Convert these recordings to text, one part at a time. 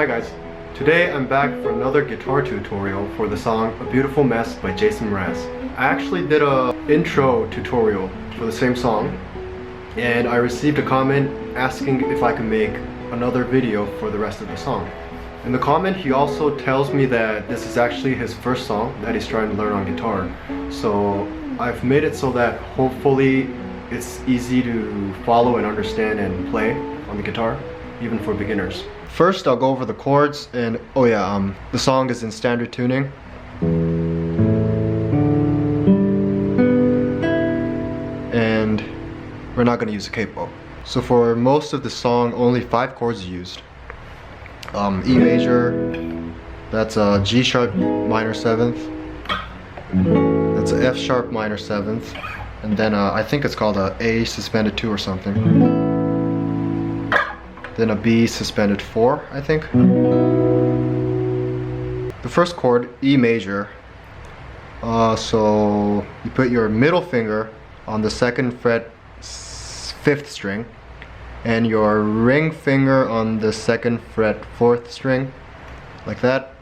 guys, today I'm back for another guitar tutorial for the song A Beautiful Mess by Jason Mraz. I actually did a intro tutorial for the same song and I received a comment asking if I could make another video for the rest of the song. In the comment he also tells me that this is actually his first song that he's trying to learn on guitar. So I've made it so that hopefully it's easy to follow and understand and play on the guitar, even for beginners. First I'll go over the chords and the song is in standard tuning. And we're not going to use a capo. So for most of the song only 5 chords are used. E major, that's a G sharp minor 7th, that's a F sharp minor 7th, and then I think it's called a A suspended 2 or something. Then a B suspended 4, I think. The first chord, E major. So you put your middle finger on the 2nd fret 5th string and your ring finger on the 2nd fret 4th string, like that,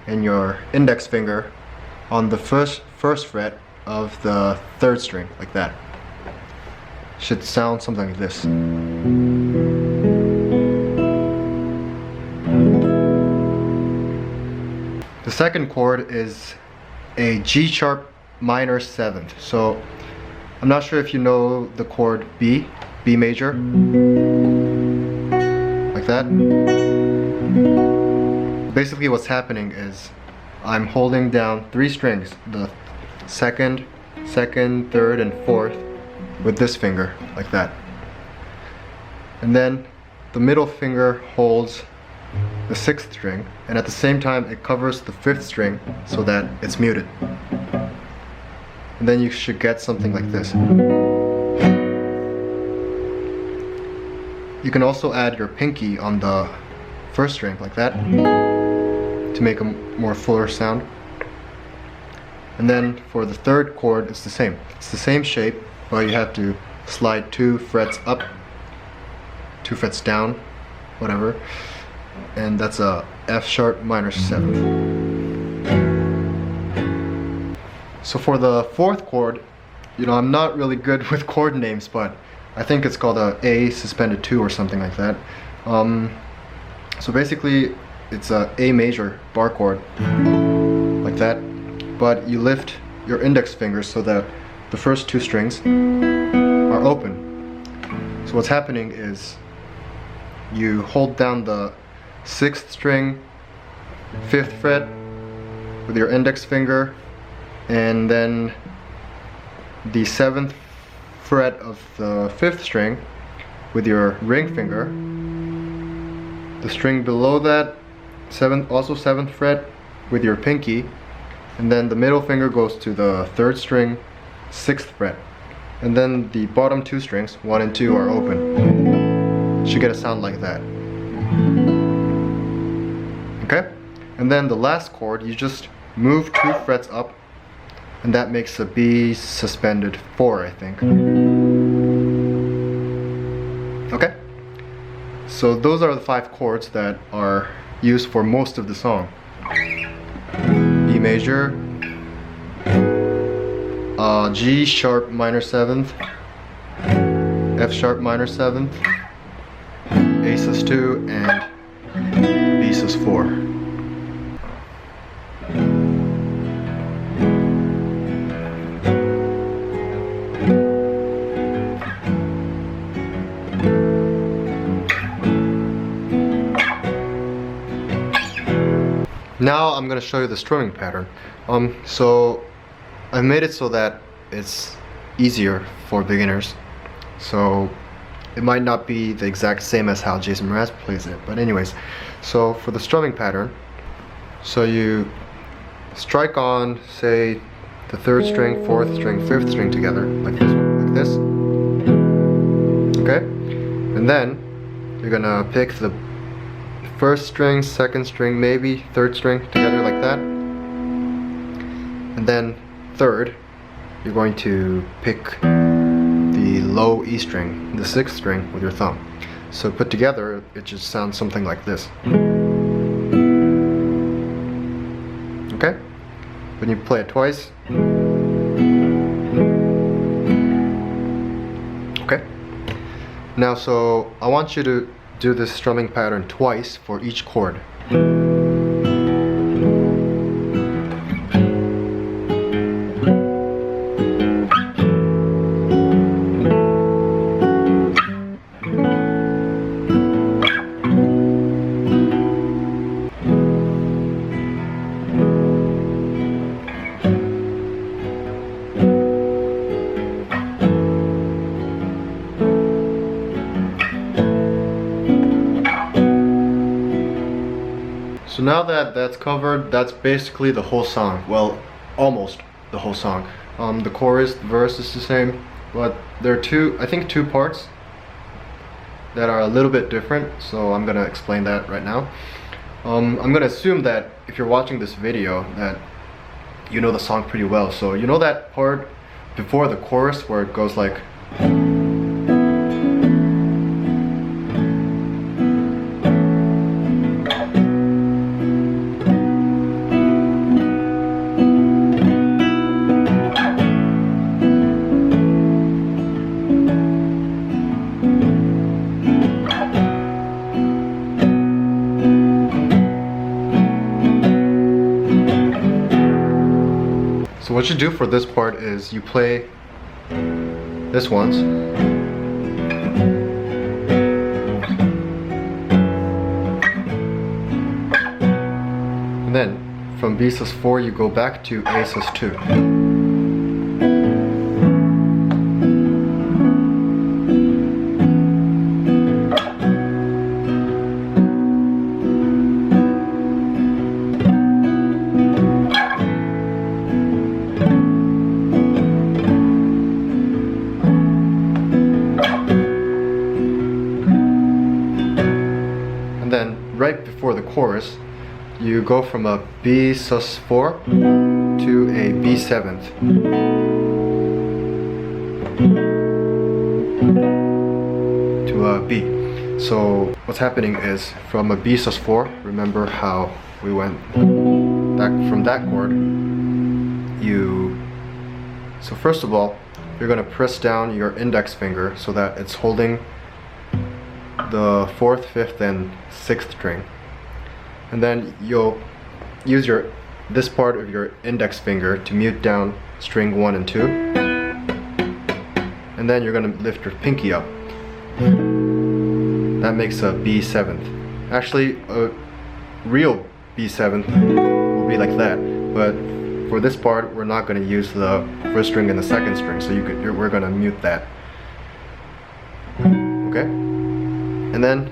and your index finger on the first fret of the 3rd string, like that. Should sound something like this. The second chord is a G sharp minor 7th. So I'm not sure if you know the chord B major, like that. Basically what's happening is I'm holding down 3 strings, the 2nd, 3rd, and 4th with this finger, like that. And then the middle finger holds the 6th string, and at the same time it covers the 5th string so that it's muted. And then you should get something like this. You can also add your pinky on the 1st string, like that, to make a more fuller sound. And then for the 3rd chord it's the same. It's the same shape, but you have to slide 2 frets up, 2 frets down, whatever. And that's a F sharp minor 7th. So for the 4th chord, I'm not really good with chord names, but I think it's called a A suspended 2 or something like that. So basically it's a A major bar chord, like that, but you lift your index finger so that the first 2 strings are open. So what's happening is you hold down the 6th string 5th fret with your index finger, and then the 7th fret of the 5th string with your ring finger. The string below that, also 7th fret with your pinky, and then the middle finger goes to the 3rd string 6th fret, and then the bottom 2 strings 1 and 2 are open. Should get a sound like that. Okay, and then the last chord, you just move 2 frets up, and that makes a B suspended 4, I think. Okay, so those are the 5 chords that are used for most of the song. E major, G sharp minor 7th, F sharp minor 7th, A sus 2, and B sus 4. Now I'm going to show you the strumming pattern. So I made it so that it's easier for beginners. So it might not be the exact same as how Jason Mraz plays it, but anyways. So for the strumming pattern, so you strike on, say, the 3rd string, 4th string, 5th string together, like this one, like this. Okay? And then you're gonna pick the 1st string, 2nd string, maybe 3rd string together like that. And then 3rd, you're going to pick the low E string, the 6th string, with your thumb. So put together, it just sounds something like this. when you play it twice. Okay. Now, so I want you to do this strumming pattern twice for each chord. So now that that's covered, that's basically the whole song. Well, almost the whole song. The chorus, the verse is the same, but there are I think two parts that are a little bit different, so I'm gonna explain that right now. I'm gonna assume that if you're watching this video that you know the song pretty well. So you know that part before the chorus where it goes like, so what you do for this part is you play this once, and then from B+4 you go back to A+2. And then right before the chorus, you go from a B+4 to a B7th. To a B. So what's happening is from a B+4, remember how we went from that chord, so first of all, you're going to press down your index finger so that it's holding the 4th, 5th, and 6th string, and then you'll use this part of your index finger to mute down string 1 and 2, and then you're going to lift your pinky up. That makes a B7th. Actually, a real B7th will be like that, but for this part we're not going to use the 1st string and the 2nd string, so we're going to mute that. Okay? And then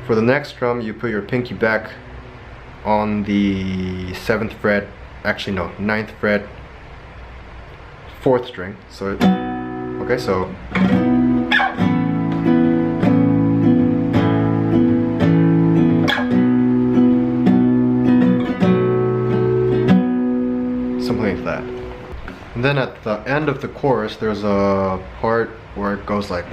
for the next strum, you put your pinky back on the 7th fret, actually no, 9th fret, 4th string. So, okay, so something like that. And then at the end of the chorus, there's a part where it goes like,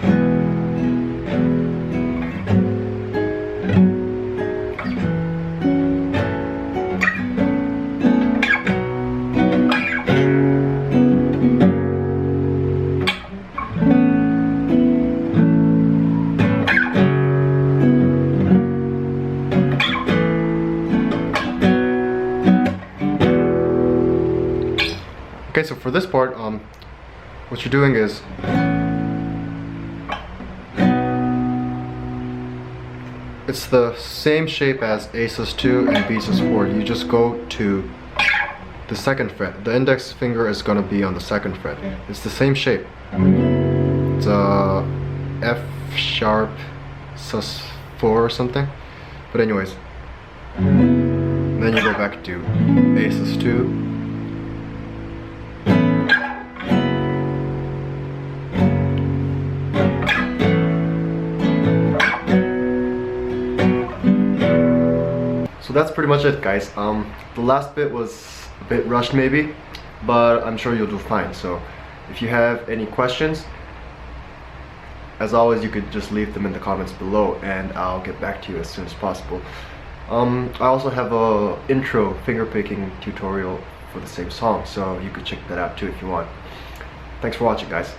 okay, so for this part, what you're doing is it's the same shape as A+2 and B+4. You just go to the 2nd fret. The index finger is going to be on the 2nd fret. It's the same shape. It's a F sharp sus4 or something. But anyways, then you go back to A+2. So that's pretty much it, guys. The last bit was a bit rushed maybe, but I'm sure you'll do fine. So if you have any questions, as always, you could just leave them in the comments below and I'll get back to you as soon as possible. I also have a intro fingerpicking tutorial for the same song, so you could check that out too if you want. Thanks for watching, guys.